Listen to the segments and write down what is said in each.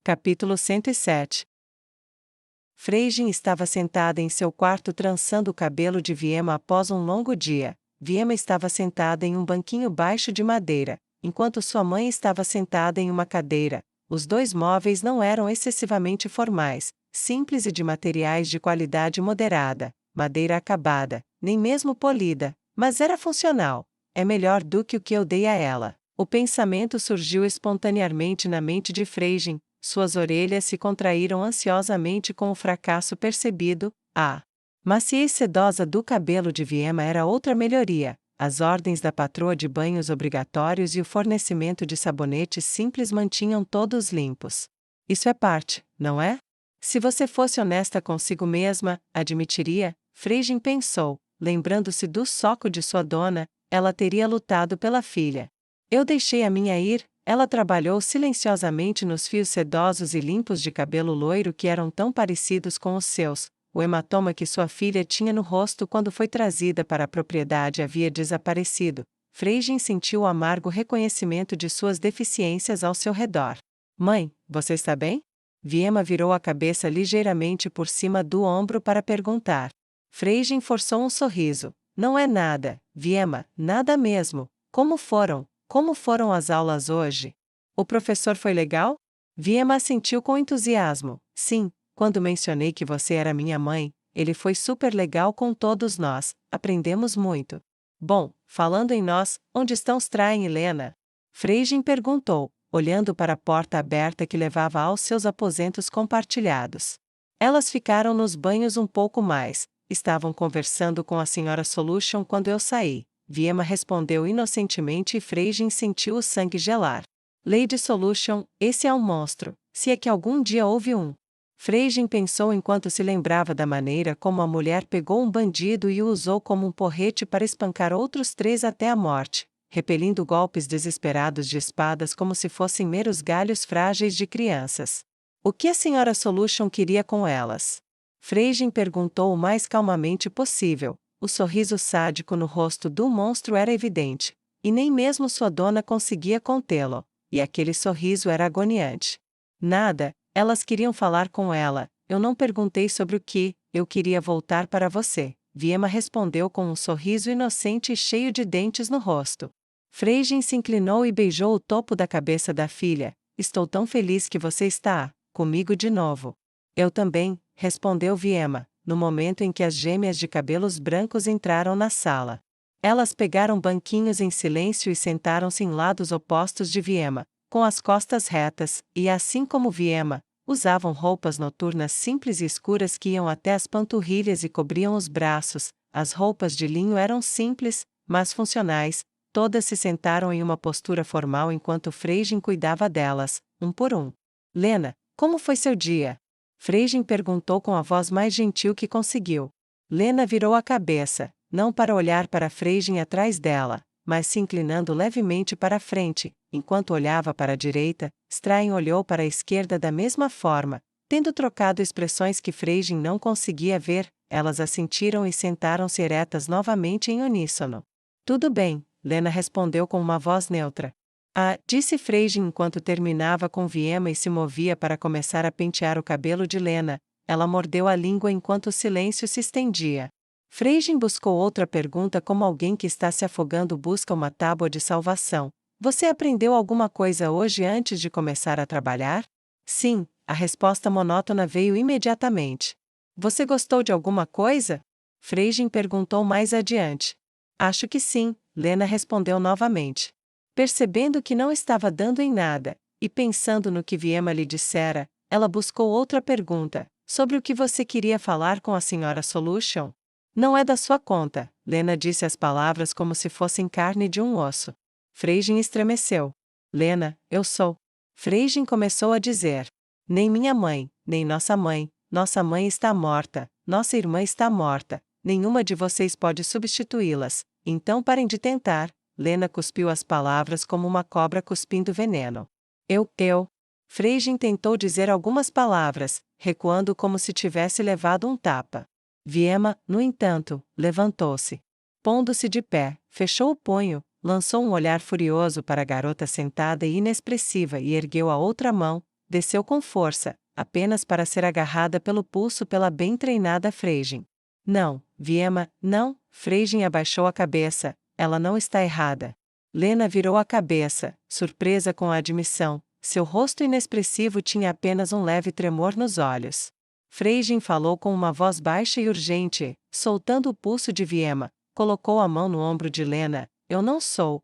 Capítulo 107. Freijin estava sentada em seu quarto trançando o cabelo de Viema após um longo dia. Viema estava sentada em um banquinho baixo de madeira, enquanto sua mãe estava sentada em uma cadeira. Os dois móveis não eram excessivamente formais, simples e de materiais de qualidade moderada, madeira acabada, nem mesmo polida, mas era funcional. É melhor do que o que eu dei a ela. O pensamento surgiu espontaneamente na mente de Freijin. Suas orelhas se contraíram ansiosamente com o fracasso percebido. A maciez sedosa do cabelo de Viema era outra melhoria. As ordens da patroa de banhos obrigatórios e o fornecimento de sabonetes simples mantinham todos limpos. Isso é parte, não é? Se você fosse honesta consigo mesma, admitiria, Freijin pensou, lembrando-se do soco de sua dona, ela teria lutado pela filha. Eu deixei a minha ir. Ela trabalhou silenciosamente nos fios sedosos e limpos de cabelo loiro que eram tão parecidos com os seus. O hematoma que sua filha tinha no rosto quando foi trazida para a propriedade havia desaparecido. Freijin sentiu o amargo reconhecimento de suas deficiências ao seu redor. Mãe, você está bem? Viema virou a cabeça ligeiramente por cima do ombro para perguntar. Freijin forçou um sorriso. Não é nada, Viema, nada mesmo. Como foram as aulas hoje? O professor foi legal? Viema assentiu com entusiasmo. Sim, quando mencionei que você era minha mãe, ele foi super legal com todos nós, aprendemos muito. Bom, falando em nós, onde estão Strain e Lena? Freijin perguntou, olhando para a porta aberta que levava aos seus aposentos compartilhados. Elas ficaram nos banhos um pouco mais, estavam conversando com a Sra. Solution quando eu saí. Viema respondeu inocentemente e Freijin sentiu o sangue gelar. Lady Solution, esse é um monstro, se é que algum dia houve um. Freijin pensou enquanto se lembrava da maneira como a mulher pegou um bandido e o usou como um porrete para espancar outros 3 até a morte, repelindo golpes desesperados de espadas como se fossem meros galhos frágeis de crianças. O que a Sra. Solution queria com elas? Freijin perguntou o mais calmamente possível. O sorriso sádico no rosto do monstro era evidente, e nem mesmo sua dona conseguia contê-lo, e aquele sorriso era agoniante. Nada, elas queriam falar com ela, eu não perguntei sobre o que, eu queria voltar para você, Viema respondeu com um sorriso inocente e cheio de dentes no rosto. Freijin se inclinou e beijou o topo da cabeça da filha. Estou tão feliz que você está comigo de novo. Eu também, respondeu Viema, no momento em que as gêmeas de cabelos brancos entraram na sala. Elas pegaram banquinhos em silêncio e sentaram-se em lados opostos de Viema, com as costas retas, e assim como Viema, usavam roupas noturnas simples e escuras que iam até as panturrilhas e cobriam os braços. As roupas de linho eram simples, mas funcionais. Todas se sentaram em uma postura formal enquanto Freijin cuidava delas, um por um. Lena, como foi seu dia? Freijin perguntou com a voz mais gentil que conseguiu. Lena virou a cabeça, não para olhar para Freijin atrás dela, mas se inclinando levemente para a frente, enquanto olhava para a direita. Strain olhou para a esquerda da mesma forma, tendo trocado expressões que Freijin não conseguia ver. Elas assentiram e sentaram-se eretas novamente em uníssono. Tudo bem, Lena respondeu com uma voz neutra. Ah, disse Freijin enquanto terminava com Viema e se movia para começar a pentear o cabelo de Lena. Ela mordeu a língua enquanto o silêncio se estendia. Freijin buscou outra pergunta como alguém que está se afogando busca uma tábua de salvação. Você aprendeu alguma coisa hoje antes de começar a trabalhar? Sim, a resposta monótona veio imediatamente. Você gostou de alguma coisa? Freijin perguntou mais adiante. Acho que sim, Lena respondeu novamente. Percebendo que não estava dando em nada, e pensando no que Viema lhe dissera, ela buscou outra pergunta, sobre o que você queria falar com a Sra. Solution? Não é da sua conta, Lena disse as palavras como se fossem carne de um osso. Freijin estremeceu. Lena, eu sou. Freijin começou a dizer. Nem minha mãe, nem nossa mãe está morta, nossa irmã está morta, nenhuma de vocês pode substituí-las, então parem de tentar. Lena cuspiu as palavras como uma cobra cuspindo veneno. Freijin tentou dizer algumas palavras, recuando como se tivesse levado um tapa. Viema, no entanto, levantou-se. Pondo-se de pé, fechou o punho, lançou um olhar furioso para a garota sentada e inexpressiva e ergueu a outra mão. desceu com força, apenas para ser agarrada pelo pulso pela bem treinada Freijin. Não, Viema, não, Freijin abaixou a cabeça, ela não está errada. Lena virou a cabeça, surpresa com a admissão, seu rosto inexpressivo tinha apenas um leve tremor nos olhos. Freijin falou com uma voz baixa e urgente, soltando o pulso de Viema, colocou a mão no ombro de Lena, eu não sou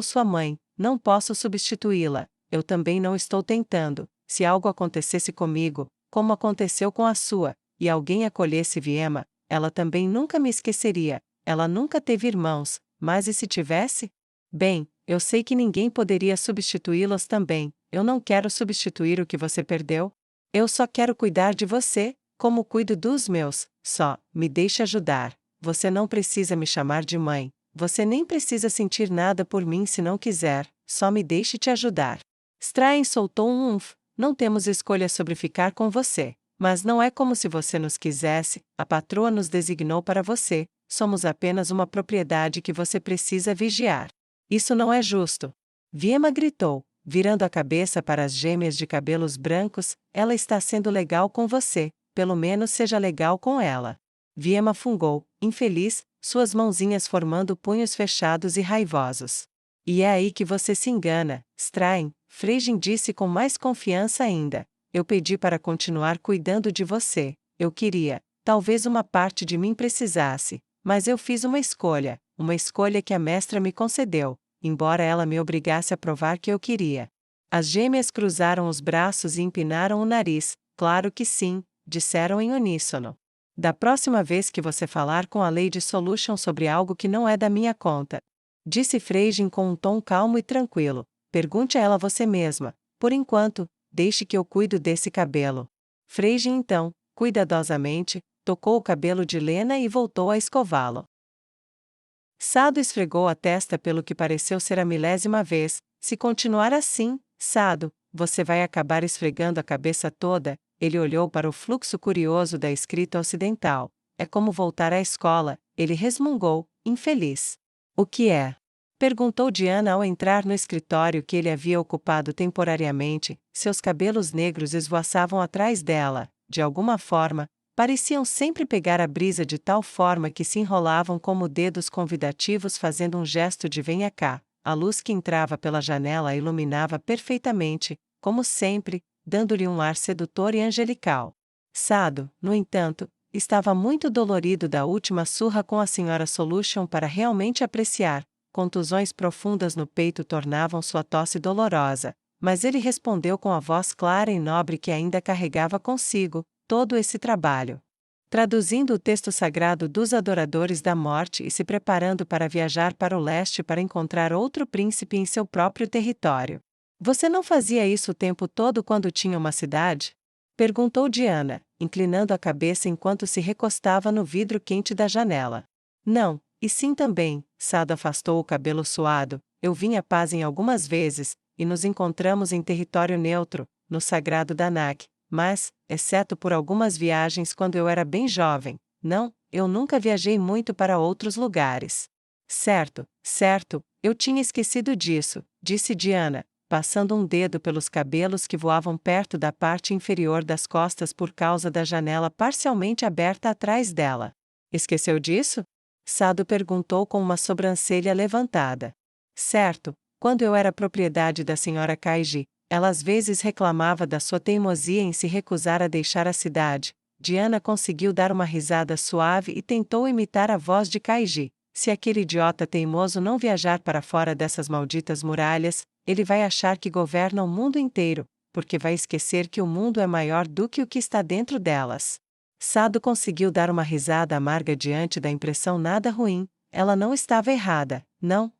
sua mãe, não posso substituí-la, eu também não estou tentando, se algo acontecesse comigo, como aconteceu com a sua, e alguém acolhesse Viema, ela também nunca me esqueceria, ela nunca teve irmãos, mas e se tivesse? Bem, eu sei que ninguém poderia substituí-los também, eu não quero substituir o que você perdeu. Eu só quero cuidar de você, como cuido dos meus, só, me deixe ajudar. Você não precisa me chamar de mãe, você nem precisa sentir nada por mim se não quiser, só me deixe te ajudar. Strain soltou um umf, não temos escolha sobre ficar com você, mas não é como se você nos quisesse, a patroa nos designou para você, somos apenas uma propriedade que você precisa vigiar. Isso não é justo. Viema gritou, virando a cabeça para as gêmeas de cabelos brancos, ela está sendo legal com você, pelo menos seja legal com ela. Viema fungou, infeliz, suas mãozinhas formando punhos fechados e raivosos. E é aí que você se engana, Strain, Freijin disse com mais confiança ainda. Eu pedi para continuar cuidando de você, eu queria, talvez uma parte de mim precisasse, mas eu fiz uma escolha que a mestra me concedeu, embora ela me obrigasse a provar que eu queria. As gêmeas cruzaram os braços e empinaram o nariz, claro que sim, disseram em uníssono. Da próxima vez que você falar com a Lady Solution sobre algo que não é da minha conta, disse Freijin com um tom calmo e tranquilo, pergunte a ela você mesma, por enquanto, deixe que eu cuido desse cabelo. Freijin então, cuidadosamente, tocou o cabelo de Lena e voltou a escová-lo. Sado esfregou a testa pelo que pareceu ser a 1000ª vez. Se continuar assim, Sado, você vai acabar esfregando a cabeça toda. Ele olhou para o fluxo curioso da escrita ocidental. É como voltar à escola, ele resmungou, infeliz. O que é? Perguntou Diana ao entrar no escritório que ele havia ocupado temporariamente. Seus cabelos negros esvoaçavam atrás dela, de alguma forma. Pareciam sempre pegar a brisa de tal forma que se enrolavam como dedos convidativos fazendo um gesto de venha cá. A luz que entrava pela janela a iluminava perfeitamente, como sempre, dando-lhe um ar sedutor e angelical. Sado, no entanto, estava muito dolorido da última surra com a Sra. Solution para realmente apreciar. Contusões profundas no peito tornavam sua tosse dolorosa, mas ele respondeu com a voz clara e nobre que ainda carregava consigo todo esse trabalho. Traduzindo o texto sagrado dos adoradores da morte e se preparando para viajar para o leste para encontrar outro príncipe em seu próprio território. Você não fazia isso o tempo todo quando tinha uma cidade? Perguntou Diana, inclinando a cabeça enquanto se recostava no vidro quente da janela. Não, e sim também, Sado afastou o cabelo suado, eu vim a Pazem algumas vezes, e nos encontramos em território neutro, no sagrado Danak. Mas, exceto por algumas viagens quando eu era bem jovem, não, eu nunca viajei muito para outros lugares. Certo, eu tinha esquecido disso, disse Diana, passando um dedo pelos cabelos que voavam perto da parte inferior das costas por causa da janela parcialmente aberta atrás dela. Esqueceu disso? Sado perguntou com uma sobrancelha levantada. Certo, quando eu era propriedade da Sra. Kaiji, ela às vezes reclamava da sua teimosia em se recusar a deixar a cidade. Diana conseguiu dar uma risada suave e tentou imitar a voz de Kaiji. Se aquele idiota teimoso não viajar para fora dessas malditas muralhas, ele vai achar que governa o mundo inteiro, porque vai esquecer que o mundo é maior do que o que está dentro delas. Sado conseguiu dar uma risada amarga diante da impressão nada ruim. Ela não estava errada. Não,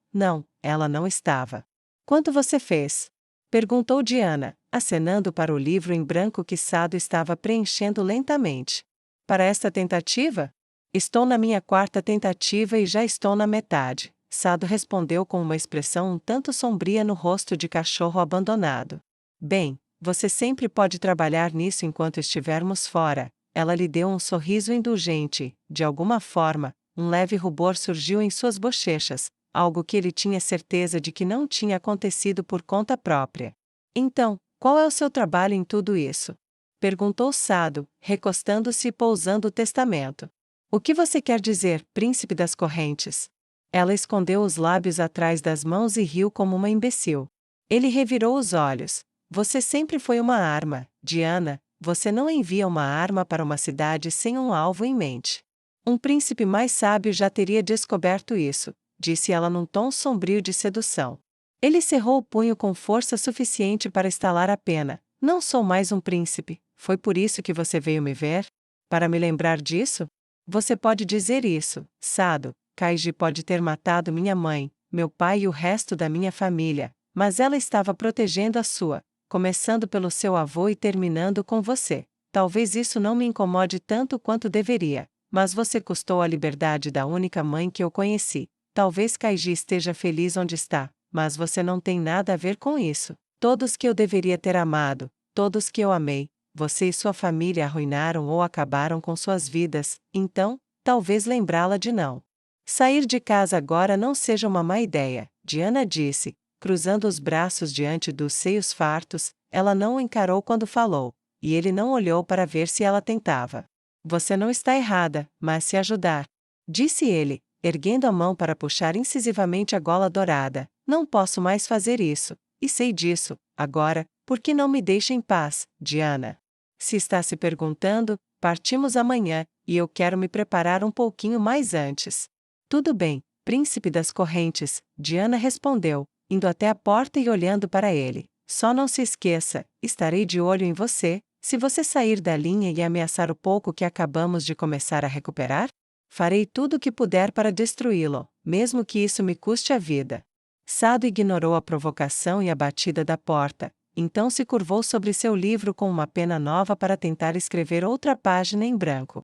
ela não estava. Quanto você fez? Perguntou Diana, acenando para o livro em branco que Sado estava preenchendo lentamente. Para esta tentativa? Estou na minha 4ª tentativa e já estou na metade, Sado respondeu com uma expressão um tanto sombria no rosto de cachorro abandonado. Bem, você sempre pode trabalhar nisso enquanto estivermos fora. Ela lhe deu um sorriso indulgente. De alguma forma, um leve rubor surgiu em suas bochechas, algo que ele tinha certeza de que não tinha acontecido por conta própria. Então, Qual é o seu trabalho em tudo isso? Perguntou Sado, recostando-se e pousando o testamento. O que você quer dizer, príncipe das correntes? Ela escondeu os lábios atrás das mãos e riu como uma imbecil. Ele revirou os olhos. Você sempre foi uma arma, Diana. Você não envia uma arma para uma cidade sem um alvo em mente. Um príncipe mais sábio já teria descoberto isso, disse ela num tom sombrio de sedução. Ele cerrou o punho com força suficiente para estalar a pena. Não sou mais um príncipe. Foi por isso que você veio me ver? Para me lembrar disso? Você pode dizer isso, Sado. Kaiji pode ter matado minha mãe, meu pai e o resto da minha família, mas ela estava protegendo a sua, começando pelo seu avô e terminando com você. Talvez isso não me incomode tanto quanto deveria, mas você custou a liberdade da única mãe que eu conheci. Talvez Kaiji esteja feliz onde está, mas você não tem nada a ver com isso. Todos que eu deveria ter amado, todos que eu amei, você e sua família arruinaram ou acabaram com suas vidas, então, talvez lembrá-la de não. Sair de casa agora não seja uma má ideia, Diana disse, cruzando os braços diante dos seios fartos. Ela não o encarou quando falou, e ele não olhou para ver se ela tentava. Você não está errada, mas se ajudar, disse ele, erguendo a mão para puxar incisivamente a gola dourada. Não posso mais fazer isso, e sei disso. Agora, por que não me deixa em paz, Diana? Se está se perguntando, partimos amanhã, e eu quero me preparar um pouquinho mais antes. Tudo bem, príncipe das correntes, Diana respondeu, indo até a porta e olhando para ele. Só não se esqueça, estarei de olho em você. Se você sair da linha e ameaçar o pouco que acabamos de começar a recuperar, farei tudo o que puder para destruí-lo, mesmo que isso me custe a vida. Sado ignorou a provocação e a batida da porta, então se curvou sobre seu livro com uma pena nova para tentar escrever outra página em branco.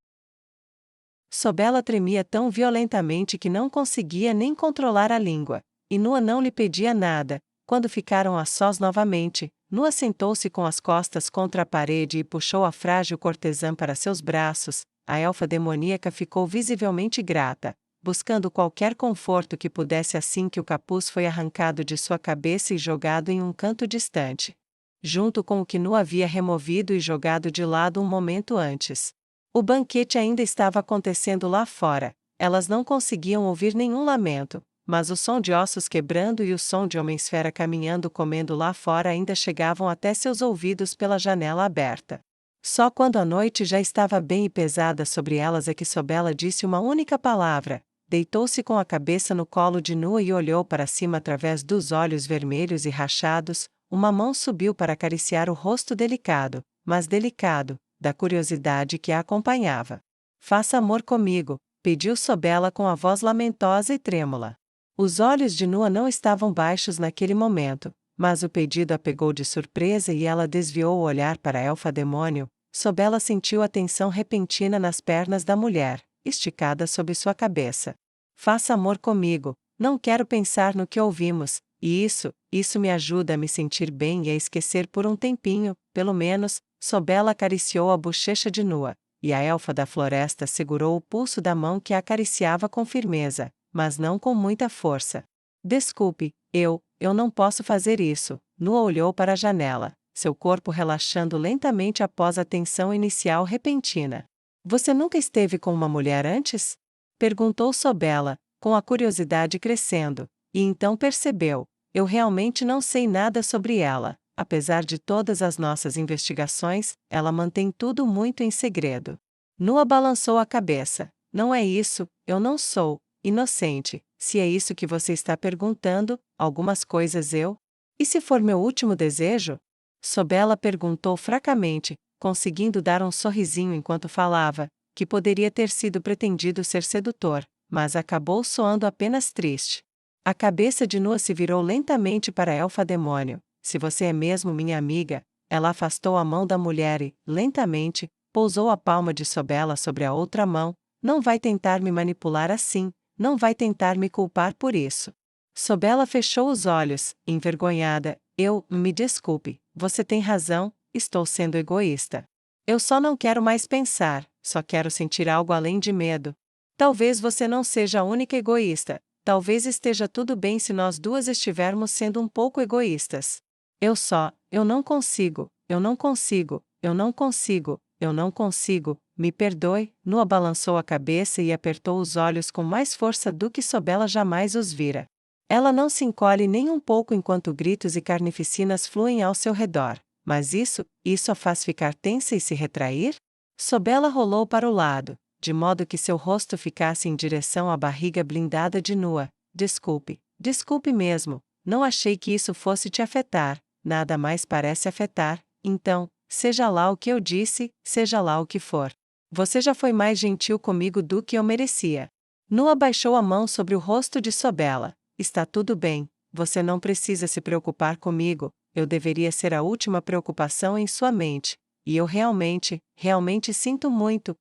Sobela tremia tão violentamente que não conseguia nem controlar a língua, e Nua não lhe pedia nada. Quando ficaram a sós novamente, Nua sentou-se com as costas contra a parede e puxou a frágil cortesã para seus braços. A elfa demoníaca ficou visivelmente grata, buscando qualquer conforto que pudesse assim que o capuz foi arrancado de sua cabeça e jogado em um canto distante, junto com o que Nua havia removido e jogado de lado um momento antes. O banquete ainda estava acontecendo lá fora. Elas não conseguiam ouvir nenhum lamento, mas o som de ossos quebrando e o som de homem-esfera caminhando comendo lá fora ainda chegavam até seus ouvidos pela janela aberta. Só quando a noite já estava bem e pesada sobre elas é que Sobela disse uma única palavra. Deitou-se com a cabeça no colo de Nua e olhou para cima através dos olhos vermelhos e rachados. Uma mão subiu para acariciar o rosto delicado, mas delicado, da curiosidade que a acompanhava. Faça amor comigo, pediu Sobela com a voz lamentosa e trêmula. Os olhos de Nua não estavam baixos naquele momento, mas o pedido a pegou de surpresa e ela desviou o olhar para a elfa demônio. Sobela sentiu a tensão repentina nas pernas da mulher, esticada sob sua cabeça. Faça amor comigo, não quero pensar no que ouvimos, e isso me ajuda a me sentir bem e a esquecer por um tempinho, pelo menos. Sobela acariciou a bochecha de Nua, e a elfa da floresta segurou o pulso da mão que a acariciava com firmeza, mas não com muita força. Desculpe, eu não posso fazer isso. Nua olhou para a janela, seu corpo relaxando lentamente após a tensão inicial repentina. Você nunca esteve com uma mulher antes? Perguntou Sobela, com a curiosidade crescendo, e então percebeu, eu realmente não sei nada sobre ela. Apesar de todas as nossas investigações, ela mantém tudo muito em segredo. Nua balançou a cabeça. Não é isso, eu não sou inocente. Se é isso que você está perguntando, algumas coisas eu. E se for meu último desejo? Sobela perguntou fracamente, conseguindo dar um sorrisinho enquanto falava, que poderia ter sido pretendido ser sedutor, mas acabou soando apenas triste. A cabeça de Nua se virou lentamente para a elfa demônio. Se você é mesmo minha amiga, ela afastou a mão da mulher e, lentamente, pousou a palma de Sobela sobre a outra mão. Não vai tentar me manipular assim, não vai tentar me culpar por isso. Sobela fechou os olhos, envergonhada. Me desculpe, você tem razão, estou sendo egoísta. Eu só não quero mais pensar, só quero sentir algo além de medo. Talvez você não seja a única egoísta, talvez esteja tudo bem se nós duas estivermos sendo um pouco egoístas. Eu não consigo, eu não consigo, eu não consigo, eu não consigo, me perdoe. Noa balançou a cabeça e apertou os olhos com mais força do que Sobela jamais os vira. Ela não se encolhe nem um pouco enquanto gritos e carnificinas fluem ao seu redor. Mas isso a faz ficar tensa e se retrair? Sobela rolou para o lado, de modo que seu rosto ficasse em direção à barriga blindada de Noa. Desculpe, desculpe mesmo, não achei que isso fosse te afetar, nada mais parece afetar, então, seja lá o que eu disse, seja lá o que for. Você já foi mais gentil comigo do que eu merecia. Noa baixou a mão sobre o rosto de Sobela. Está tudo bem, você não precisa se preocupar comigo, eu deveria ser a última preocupação em sua mente. E eu realmente sinto muito,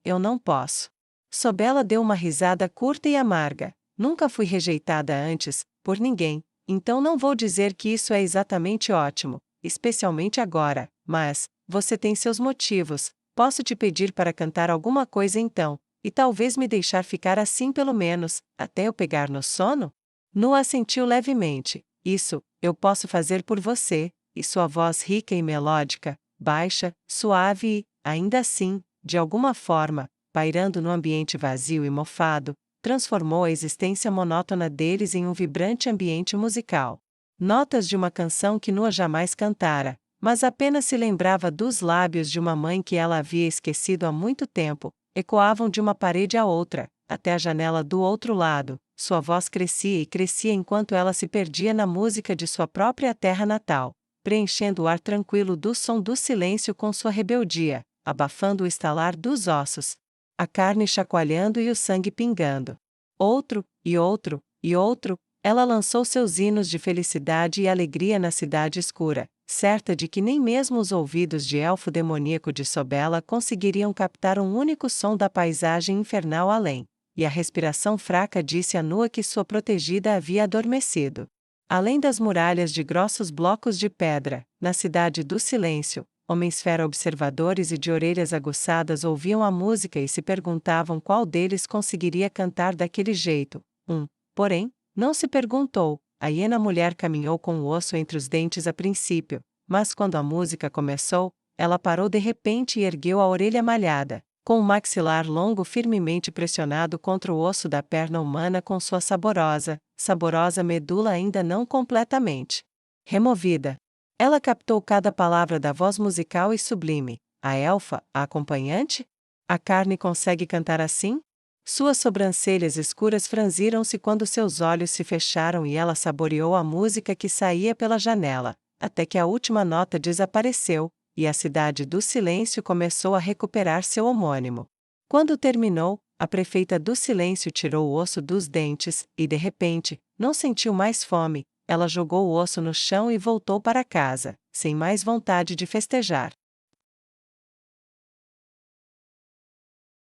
eu não posso. Sobela deu uma risada curta e amarga. Nunca fui rejeitada antes, por ninguém, então não vou dizer que isso é exatamente ótimo, especialmente agora, mas, você tem seus motivos, posso te pedir para cantar alguma coisa então, e talvez me deixar ficar assim pelo menos, até eu pegar no sono? Noa assentiu levemente. Isso, eu posso fazer por você, e sua voz rica e melódica, baixa, suave e, ainda assim, de alguma forma, pairando no ambiente vazio e mofado, transformou a existência monótona deles em um vibrante ambiente musical. Notas de uma canção que Noa jamais cantara, mas apenas se lembrava dos lábios de uma mãe que ela havia esquecido há muito tempo, ecoavam de uma parede à outra, até a janela do outro lado. Sua voz crescia e crescia enquanto ela se perdia na música de sua própria terra natal, preenchendo o ar tranquilo do som do silêncio com sua rebeldia, abafando o estalar dos ossos, a carne chacoalhando e o sangue pingando. Outro, e outro, e outro, ela lançou seus hinos de felicidade e alegria na cidade escura, certa de que nem mesmo os ouvidos de elfo demoníaco de Sobela conseguiriam captar um único som da paisagem infernal além. E a respiração fraca disse a Noa que sua protegida havia adormecido. Além das muralhas de grossos blocos de pedra, na cidade do silêncio, homens-fera observadores e de orelhas aguçadas ouviam a música e se perguntavam qual deles conseguiria cantar daquele jeito. Porém, não se perguntou. A hiena mulher caminhou com o osso entre os dentes a princípio, mas quando a música começou, ela parou de repente e ergueu a orelha malhada, com o maxilar longo firmemente pressionado contra o osso da perna humana com sua saborosa medula ainda não completamente removida. Ela captou cada palavra da voz musical e sublime. A elfa, a acompanhante? A carne consegue cantar assim? Suas sobrancelhas escuras franziram-se quando seus olhos se fecharam e ela saboreou a música que saía pela janela, até que a última nota desapareceu, e a cidade do silêncio começou a recuperar seu homônimo. Quando terminou, a prefeita do silêncio tirou o osso dos dentes, e de repente, não sentiu mais fome, ela jogou o osso no chão e voltou para casa, sem mais vontade de festejar.